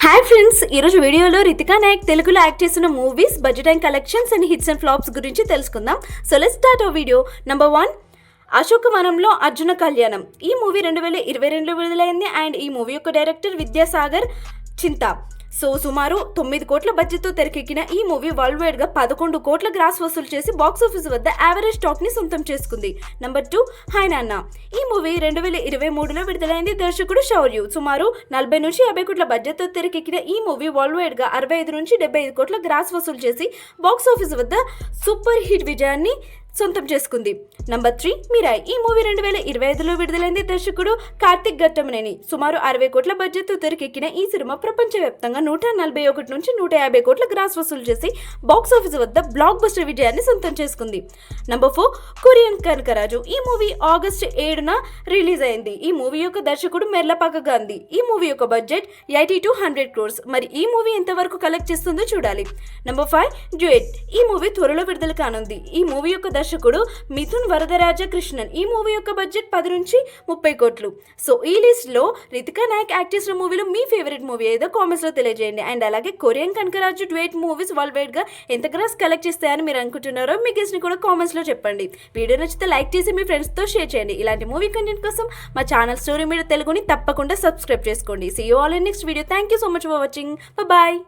Hi friends, ఈరోజు వీడియోలో రితికా నాయక్ తెలుగులో యాక్ట్ చేసిన movies budget and collections and hits and flops గురించి తెలుసుకుందాం. So let's start our video. Number 1, అశోకవనంలో అర్జున కళ్యాణం. ఈ మూవీ 2022లో విడుదలైంది అండ్ ఈ మూవీ యొక్క డైరెక్టర్ విద్యాసాగర్ చింతా. సో సుమారు 9 కోట్ల బడ్జెట్తో తెరకెక్కిన ఈ మూవీ వరల్డ్ వైడ్గా 11 కోట్ల గ్రాస్ వసూలు చేసి బాక్స్ ఆఫీస్ వద్ద యావరేజ్ టాక్ని సొంతం చేసుకుంది. నెంబర్ 2, హాయ్ నాన్న. ఈ మూవీ 2023లో విడుదలైంది. దర్శకుడు శౌర్యు. సుమారు 40 నుంచి 50 కోట్ల బడ్జెట్తో తెరకెక్కిన ఈ మూవీ వరల్డ్ వైడ్గా 65 నుంచి 75 కోట్ల గ్రాస్ వసూలు చేసి బాక్స్ ఆఫీస్ వద్ద సూపర్ హిట్ విజయాన్ని సొంతం చేసుకుంది. Number 3, Mirai. ఈ మూవీ 2025లో విడుదలైంది. దర్శకుడు కార్తిక్ ఘట్టమనేని. సుమారు 60 కోట్ల బడ్జెట్తో తెరకెక్కిన ఈ సినిమా ప్రపంచవ్యాప్తంగా 141 నుంచి 150 కోట్ల గ్రాస్ వసూలు చేసి బాక్స్ ఆఫీస్ వద్ద బ్లాక్ బస్టర్ విజయాన్ని సొంతం చేసుకుంది. Number 4, Korean Kanakaraju. ఈ మూవీ ఆగస్టు 7న రిలీజ్ అయింది. ఈ మూవీ యొక్క దర్శకుడు మెర్లపాక గాంధీ. ఈ మూవీ యొక్క బడ్జెట్ 80 to 100 crores. మరి ఈ మూవీ ఎంతవరకు కలెక్ట్ చేస్తుందో చూడాలి. నెంబర్ 5, డ్యూయెట్. ఈ మూవీ త్వరలో విడుదల కానుంది. ఈ మూవీ యొక్క దర్శకుడు మిథున్ వరదరాజ కృష్ణన్. ఈ మూవీ యొక్క బడ్జెట్ 10 నుంచి 30 కోట్లు. సో ఈ లిస్ట్ లో రితికా నాయక్ యాక్ట్ చేసిన మూవీలో మీ ఫేవరెట్ మూవీ ఏదో కామెంట్స్ లో తెలియజేయండి. అండ్ అలాగే Korean Kanakaraju duet movies worldwide గా ఎంత గ్రాస్ కలెక్ట్ చేస్తాయని మీరు అనుకుంటున్నారో మీ గెస్ట్ ని కూడా కామెంట్స్ లో చెప్పండి. వీడియో నచ్చితే లైక్ చేసి మీ ఫ్రెండ్స్ తో షేర్ చేయండి. ఇలాంటి మూవీ కంటెంట్ కోసం మా ఛానల్ స్టోరీ మీద తెలుగుని తప్పకుండా సబ్స్క్రైబ్ చేసుకోండి. See you all in next video. Thank you so much for watching. Bye.